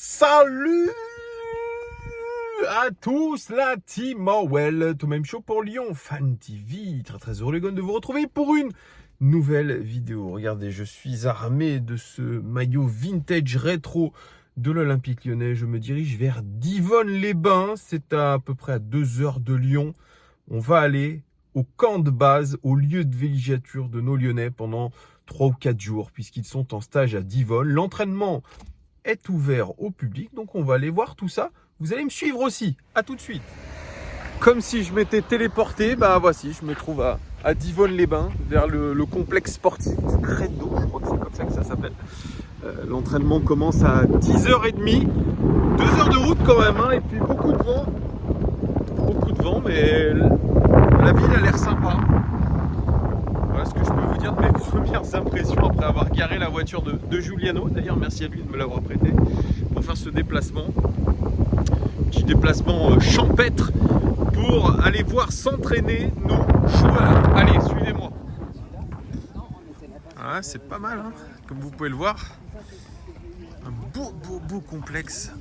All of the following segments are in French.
Salut à tous, la team Orwell, tout même chaud pour Lyon, Fan TV, très heureux les gars de vous retrouver pour une nouvelle vidéo. Regardez, je suis armé de ce maillot vintage rétro de l'Olympique Lyonnais. Je me dirige vers Divonne-les-Bains, c'est à peu près à 2 heures de Lyon. On va aller au camp de base, au lieu de villégiature de nos Lyonnais pendant 3 ou 4 jours, puisqu'ils sont en stage à Divonne. L'entraînement est ouvert au public, donc on va aller voir tout ça. Vous allez me suivre aussi. À tout de suite. Comme si je m'étais téléporté, bah voici, je me trouve à Divonne-les-Bains, vers le complexe sportif Credo, je crois que c'est comme ça que ça s'appelle. L'entraînement commence à 10h30, 2 heures de route quand même, hein, et puis beaucoup de vent, mais la ville a l'air sympa. Voilà ce que je peux vous dire de mes premières impressions après avoir garé la voiture de Giuliano. D'ailleurs, merci à lui de me l'avoir prêté pour faire ce déplacement. Petit déplacement champêtre pour aller voir s'entraîner nos joueurs. Allez, suivez-moi. Ah, c'est pas mal, hein, comme vous pouvez le voir. Un beau complexe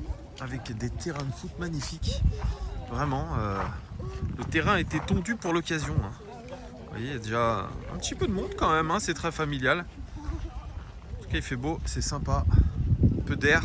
avec des terrains de foot magnifiques. Vraiment, le terrain a été tondu pour l'occasion. Hein. Vous voyez, il y a déjà un petit peu de monde quand même, hein, c'est très familial. En tout cas, il fait beau, c'est sympa. Un peu d'air.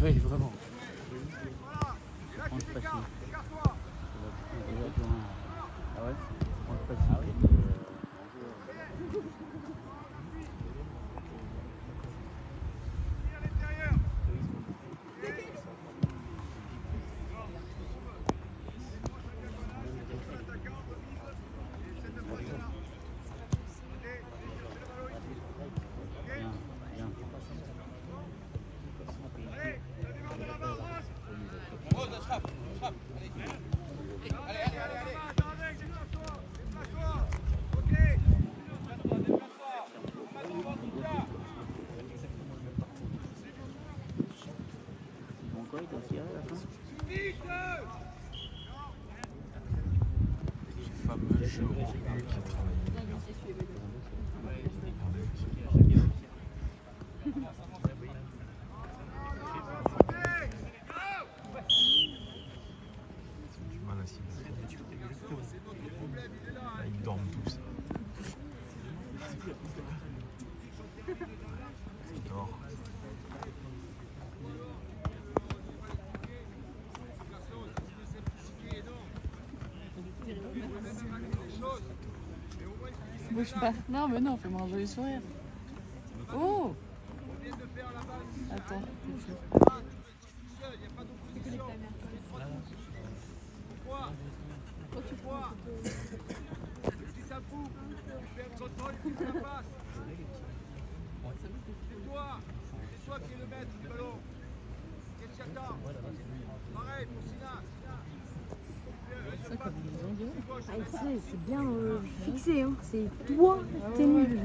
Oui, vraiment. Ah ouais? Fameux jeu en U qui a travaillé. Ils ont du mal à s'y mettre. Là, ils dorment tous. Ils dorment. Bouge pas. Non, mais non, fais-moi un joli sourire. Oh! Attends. C'est toi qui es le maître du ballon. Ça, comme ils ont dit. Ah, c'est bien fixé, hein. C'est toi, t'es nul.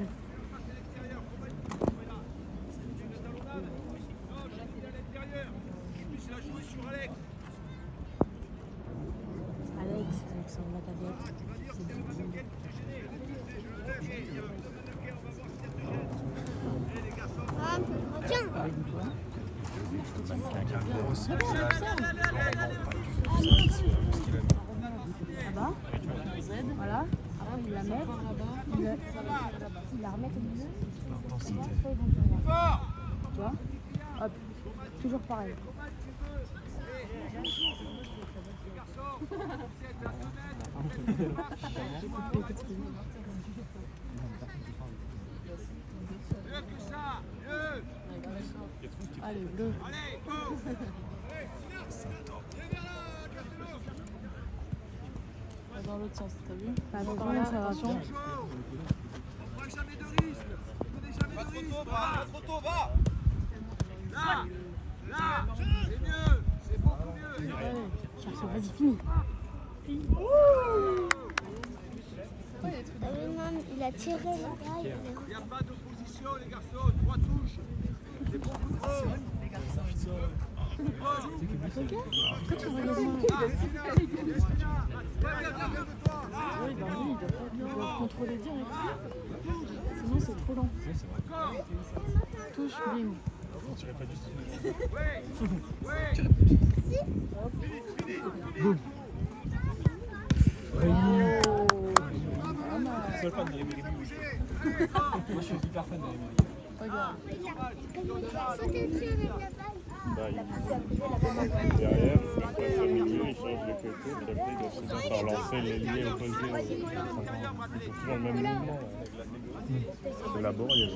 Alexandre Lacazette. Là-bas, voilà. Après, il la met. Il la remet au milieu. Tu vois? Hop. Toujours pareil. Allez, bleu. Dans l'autre sens, t'as vu? Attention. Pas trop tôt, va! Pas trop tôt, va! Là! Là! C'est mieux! C'est beaucoup mieux! Allez. Cherche, vas-y, finis. Il a tiré là-bas. Il n'y a pas d'opposition, les garçons. 3 touches. C'est beaucoup trop. Pourquoi tu regardes ça? Oui, bah oui, il doit contrôler direct. Sinon, c'est trop lent. Touche, bim. Seul fan de l'Émirie. Moi je suis super fan de l'Émirie. Regarde. Sauter dessus avec la balle. Derrière, il passe au milieu, il change de côté, puis après il doit finir par lancer l'ailier opposé. Ils font toujours le même mouvement. C'est laborieux.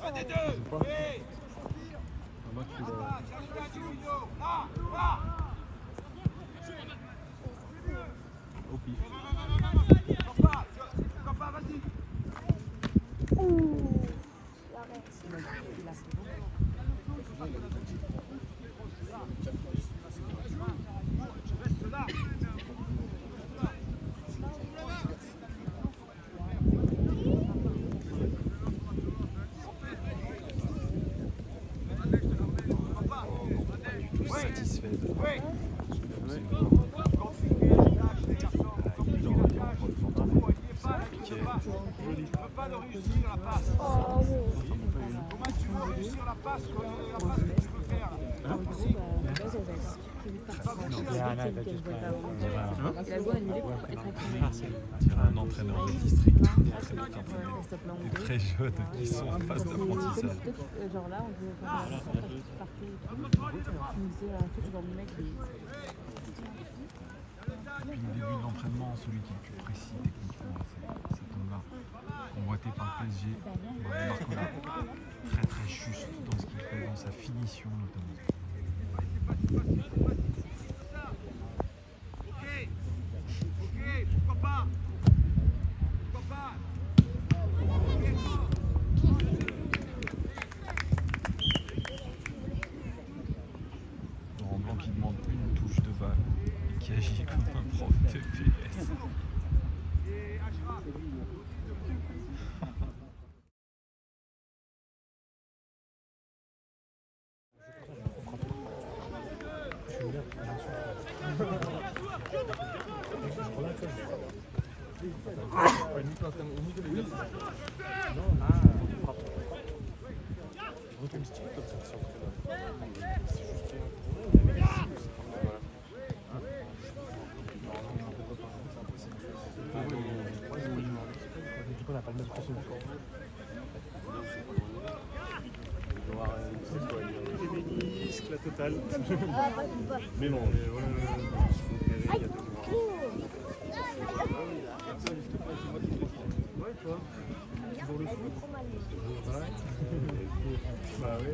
Un des deux! Oui! Au pif. Satisfait de pas de réussir la passe. Comment tu veux réussir la passe que tu peux faire là? C'est un entraîneur de district, très jeunes qui sont en phase d'apprentissage. Genre là, on veut faire un centre partout. Tu me disais, en fait, genre le mec, Depuis le début de l'entraînement, celui qui est le plus précis techniquement, c'est cet homme-là, convoité par le PSG, Marcola, très très juste dans ce qu'il fait, dans sa finition notamment. Ok, pourquoi pas? Pourquoi pas? Laurent Blanc qui demande une touche de balle et qui agit comme un prof de PS. Et Achraf. La totale. Ah, pas du bas. Mais non. Bah oui.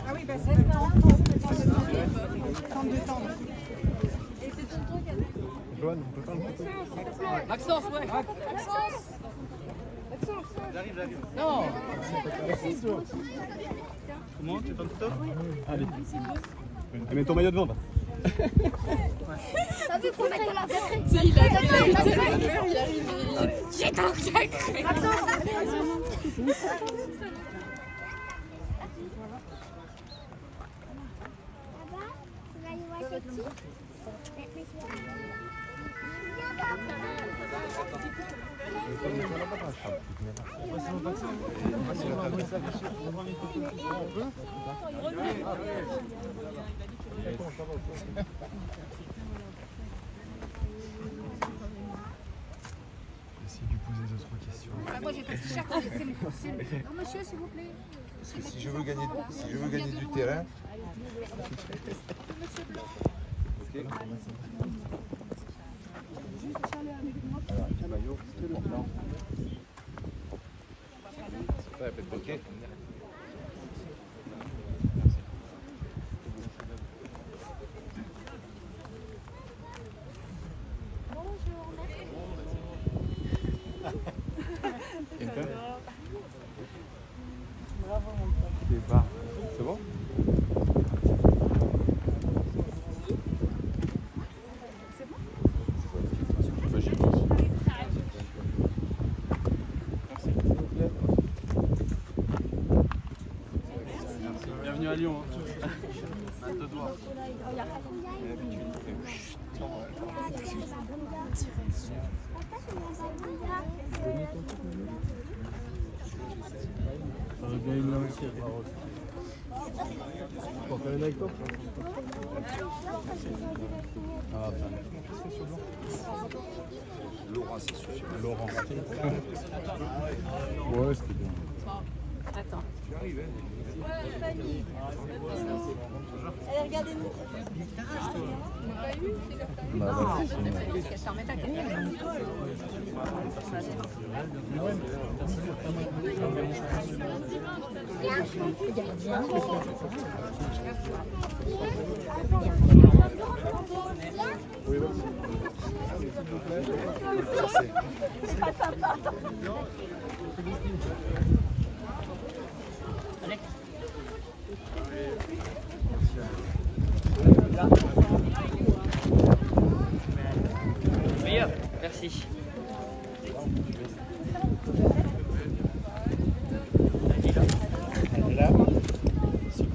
Ah oui, bah c'est temps de temps. Joanne, on peut faire le photo. Maxence, ouais. J'arrive. Non. Comment? Tu fais une photo? Allez. Mets ton maillot de vente. T'as vu qu'on met la J'ai tant sacré. Essayez de poser 2-3 questions. Moi j'ai pas de t-shirt, non monsieur s'il vous plaît. Parce que si je veux gagner du terrain, ok. C'est bon? Bienvenue à Lyon. À deux doigts. Bien une là aussi, pour faire une avec toi. Ah, Laurent, c'est sûr. Laurent. Ouais, c'était bien. Attends. Allez, regardez-nous. Oui, C'est pas sympa. Meilleur. Merci.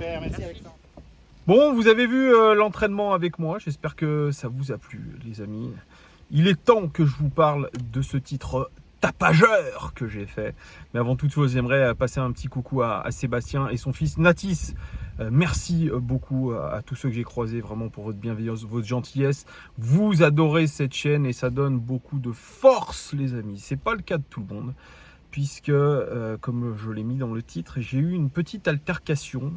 super, merci Alexandre. Bon, vous avez vu l'entraînement avec moi. J'espère que ça vous a plu, les amis. Il est temps que je vous parle de ce titre tapageur que j'ai fait. Mais avant toute chose, j'aimerais passer un petit coucou à Sébastien et son fils Natis. Merci beaucoup à tous ceux que j'ai croisés, vraiment pour votre bienveillance, votre gentillesse. Vous adorez cette chaîne et ça donne beaucoup de force, les amis. C'est pas le cas de tout le monde, puisque, comme je l'ai mis dans le titre, j'ai eu une petite altercation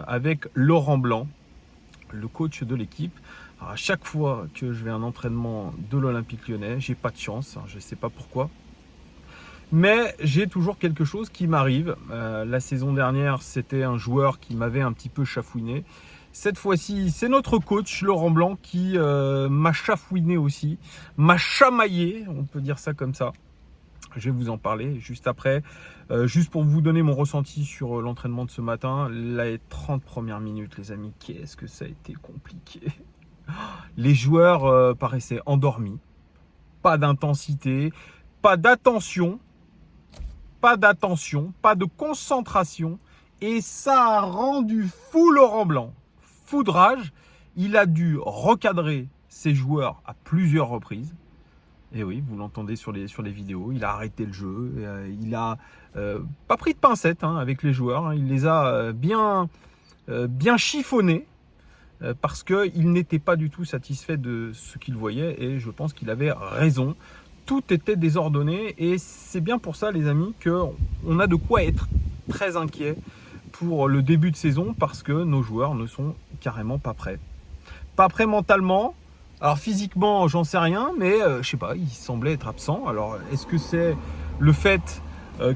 avec Laurent Blanc, le coach de l'équipe. À chaque fois que je vais à un entraînement de l'Olympique Lyonnais, j'ai pas de chance, je ne sais pas pourquoi. Mais j'ai toujours quelque chose qui m'arrive. La saison dernière, c'était un joueur qui m'avait un petit peu chafouiné. Cette fois-ci, c'est notre coach, Laurent Blanc, qui m'a chafouiné aussi, m'a chamaillé, on peut dire ça comme ça. Je vais vous en parler juste après. Juste pour vous donner mon ressenti sur l'entraînement de ce matin, les 30 premières minutes, les amis, qu'est-ce que ça a été compliqué. Les joueurs paraissaient endormis, pas d'intensité, pas d'attention, pas de concentration, et ça a rendu fou Laurent Blanc. Foudrage, il a dû recadrer ses joueurs à plusieurs reprises. Et oui, vous l'entendez sur les vidéos, il a arrêté le jeu, il a pas pris de pincettes hein, avec les joueurs, hein, il les a bien chiffonnés parce qu'il n'était pas du tout satisfait de ce qu'il voyait et je pense qu'il avait raison. Tout était désordonné et c'est bien pour ça les amis qu'on a de quoi être très inquiet pour le début de saison parce que nos joueurs ne sont carrément pas prêts. Pas prêts mentalement. Alors physiquement, j'en sais rien, mais je sais pas, il semblait être absent. Alors est-ce que c'est le fait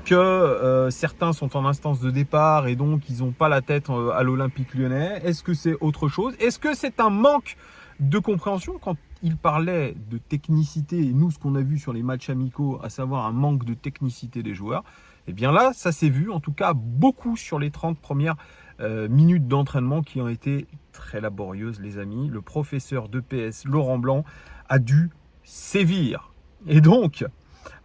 que certains sont en instance de départ et donc ils n'ont pas la tête à l'Olympique Lyonnais? Est-ce que c'est autre chose? Est-ce que c'est un manque de compréhension quand il parlait de technicité et nous ce qu'on a vu sur les matchs amicaux, à savoir un manque de technicité des joueurs? Eh bien là, ça s'est vu en tout cas beaucoup sur les 30 premières minutes d'entraînement qui ont été très laborieuses les amis. Le professeur d'EPS Laurent Blanc a dû sévir. Et donc,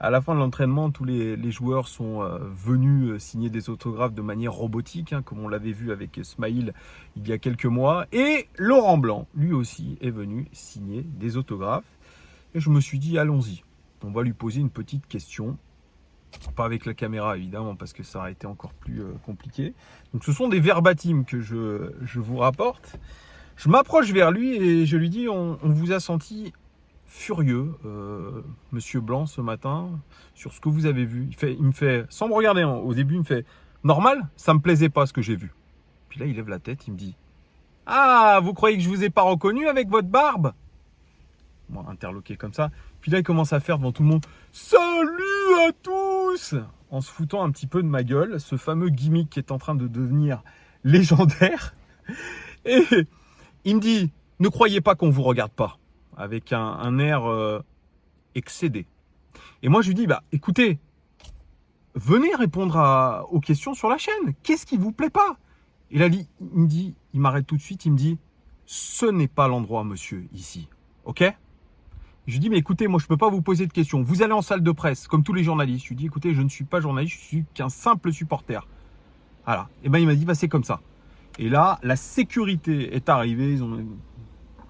à la fin de l'entraînement, tous les joueurs sont venus signer des autographes de manière robotique, hein, comme on l'avait vu avec Smaïl il y a quelques mois. Et Laurent Blanc, lui aussi, est venu signer des autographes. Et je me suis dit, allons-y, on va lui poser une petite question. Pas avec la caméra évidemment parce que ça aurait été encore plus compliqué. Donc ce sont des verbatims que je vous rapporte. Je m'approche vers lui et je lui dis on vous a senti furieux monsieur Blanc ce matin sur ce que vous avez vu. Il me fait sans me regarder hein, au début il me fait normal, ça me plaisait pas ce que j'ai vu. Puis là il lève la tête, il me dit ah vous croyez que je vous ai pas reconnu avec votre barbe? Moi interloqué comme ça. Puis là il commence à faire devant tout le monde salut à tous en se foutant un petit peu de ma gueule, ce fameux gimmick qui est en train de devenir légendaire. Et il me dit ne croyez pas qu'on vous regarde pas, avec un air excédé. Et moi je lui dis bah écoutez, venez répondre aux questions sur la chaîne, qu'est-ce qui vous plaît pas? Et là il m'arrête tout de suite, il me dit ce n'est pas l'endroit monsieur ici, ok? Je lui dis, mais écoutez, moi, je ne peux pas vous poser de questions. Vous allez en salle de presse, comme tous les journalistes. Je lui dis, écoutez, je ne suis pas journaliste, je suis qu'un simple supporter. Voilà. Et bien, il m'a dit, bah, c'est comme ça. Et là, la sécurité est arrivée.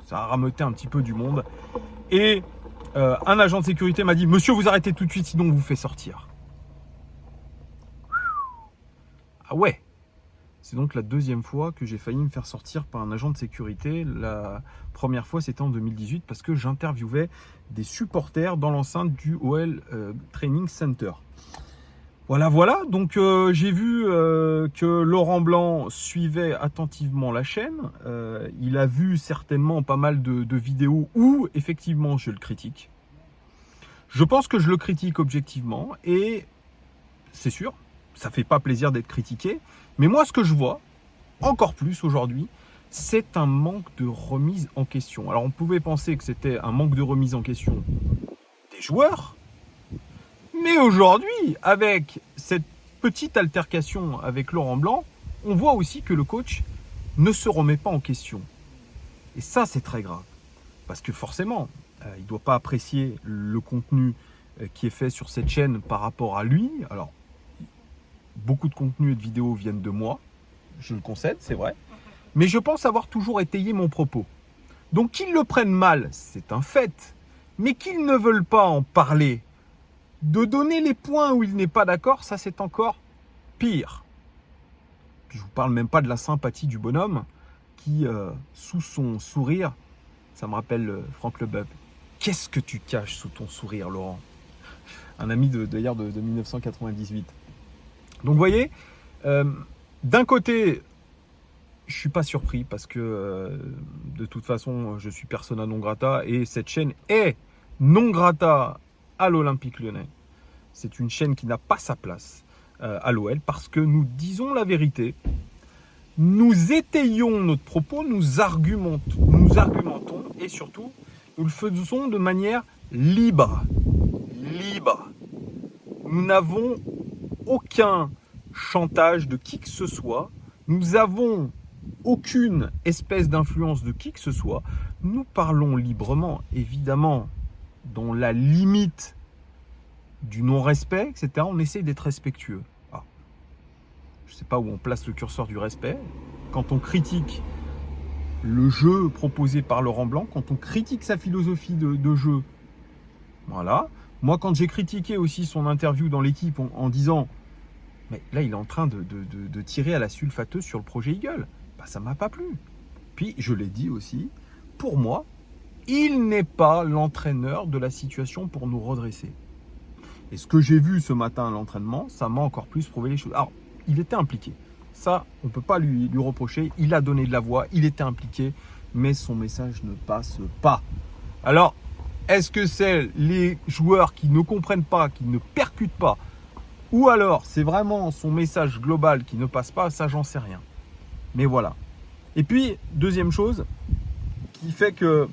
Ça a rameuté un petit peu du monde. Et un agent de sécurité m'a dit, monsieur, vous arrêtez tout de suite, sinon on vous fait sortir. Ah ouais. C'est donc la deuxième fois que j'ai failli me faire sortir par un agent de sécurité. La première fois, c'était en 2018 parce que j'interviewais des supporters dans l'enceinte du OL Training Center. Voilà. Donc, j'ai vu que Laurent Blanc suivait attentivement la chaîne. Il a vu certainement pas mal de vidéos où, effectivement, je le critique. Je pense que je le critique objectivement et c'est sûr, ça fait pas plaisir d'être critiqué. Mais moi, ce que je vois, encore plus aujourd'hui, c'est un manque de remise en question. Alors, on pouvait penser que c'était un manque de remise en question des joueurs. Mais aujourd'hui, avec cette petite altercation avec Laurent Blanc, on voit aussi que le coach ne se remet pas en question. Et ça, c'est très grave. Parce que forcément, il ne doit pas apprécier le contenu qui est fait sur cette chaîne par rapport à lui. Alors, beaucoup de contenus et de vidéos viennent de moi, je le concède, c'est vrai. Mais je pense avoir toujours étayé mon propos. Donc qu'ils le prennent mal, c'est un fait. Mais qu'ils ne veulent pas en parler, de donner les points où il n'est pas d'accord, ça c'est encore pire. Puis je ne vous parle même pas de la sympathie du bonhomme qui, sous son sourire, ça me rappelle Franck Leboeuf. Qu'est-ce que tu caches sous ton sourire, Laurent? Un ami d'ailleurs de 1998. Donc vous voyez, d'un côté, je ne suis pas surpris parce que de toute façon, je suis persona non grata et cette chaîne est non grata à l'Olympique Lyonnais. C'est une chaîne qui n'a pas sa place à l'OL parce que nous disons la vérité, nous étayons notre propos, nous argumentons et surtout, nous le faisons de manière libre. Nous n'avons aucun chantage de qui que ce soit. Nous n'avons aucune espèce d'influence de qui que ce soit. Nous parlons librement, évidemment, dans la limite du non-respect, etc. On essaye d'être respectueux. Ah. Je ne sais pas où on place le curseur du respect. Quand on critique le jeu proposé par Laurent Blanc, quand on critique sa philosophie de jeu, Voilà. Moi, quand j'ai critiqué aussi son interview dans l'équipe en disant « Mais là, il est en train de tirer à la sulfateuse sur le projet Eagle. » Bah, ça ne m'a pas plu. Puis, je l'ai dit aussi, pour moi, il n'est pas l'entraîneur de la situation pour nous redresser. Et ce que j'ai vu ce matin à l'entraînement, ça m'a encore plus prouvé les choses. Alors, il était impliqué. Ça, on ne peut pas lui reprocher. Il a donné de la voix, il était impliqué, mais son message ne passe pas. Alors, est-ce que c'est les joueurs qui ne comprennent pas, qui ne percutent pas, ou alors c'est vraiment son message global qui ne passe pas? Ça, j'en sais rien. Mais voilà. Et puis, deuxième chose qui fait que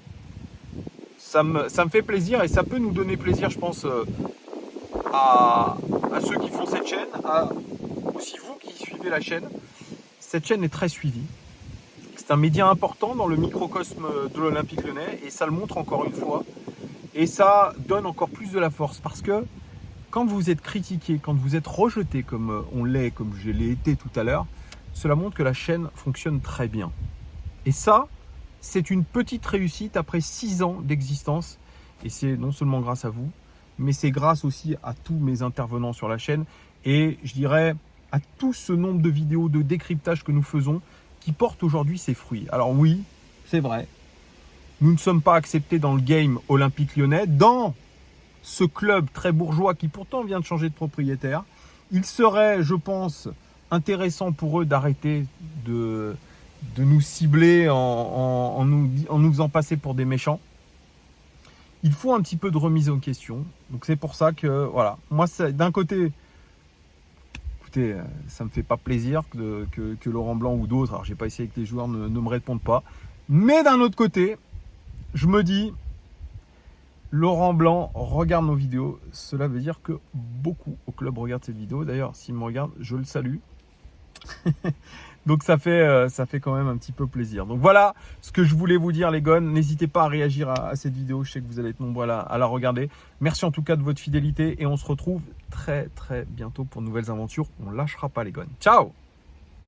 ça me fait plaisir et ça peut nous donner plaisir, je pense, à ceux qui font cette chaîne, à aussi vous qui suivez la chaîne. Cette chaîne est très suivie. C'est un média important dans le microcosme de l'Olympique Lyonnais et ça le montre encore une fois. Et ça donne encore plus de la force parce que quand vous êtes critiqué, quand vous êtes rejeté comme on l'est, comme je l'ai été tout à l'heure, cela montre que la chaîne fonctionne très bien. Et ça, c'est une petite réussite après 6 ans d'existence. Et c'est non seulement grâce à vous, mais c'est grâce aussi à tous mes intervenants sur la chaîne. Et je dirais à tout ce nombre de vidéos de décryptage que nous faisons qui portent aujourd'hui ses fruits. Alors oui, c'est vrai, nous ne sommes pas acceptés dans le game olympique lyonnais, dans ce club très bourgeois qui pourtant vient de changer de propriétaire. Il serait, je pense, intéressant pour eux d'arrêter de nous cibler en nous faisant passer pour des méchants. Il faut un petit peu de remise en question. Donc c'est pour ça que, voilà, moi d'un côté, écoutez, ça me fait pas plaisir que Laurent Blanc ou d'autres, alors j'ai pas essayé que les joueurs ne me répondent pas, mais d'un autre côté, je me dis, Laurent Blanc regarde nos vidéos, cela veut dire que beaucoup au club regardent cette vidéo. D'ailleurs, s'il me regarde, je le salue. Donc ça fait quand même un petit peu plaisir. Donc voilà ce que je voulais vous dire les gones. N'hésitez pas à réagir à cette vidéo. Je sais que vous allez être nombreux à la regarder. Merci en tout cas de votre fidélité et on se retrouve très très bientôt pour de nouvelles aventures. On lâchera pas les gones. Ciao!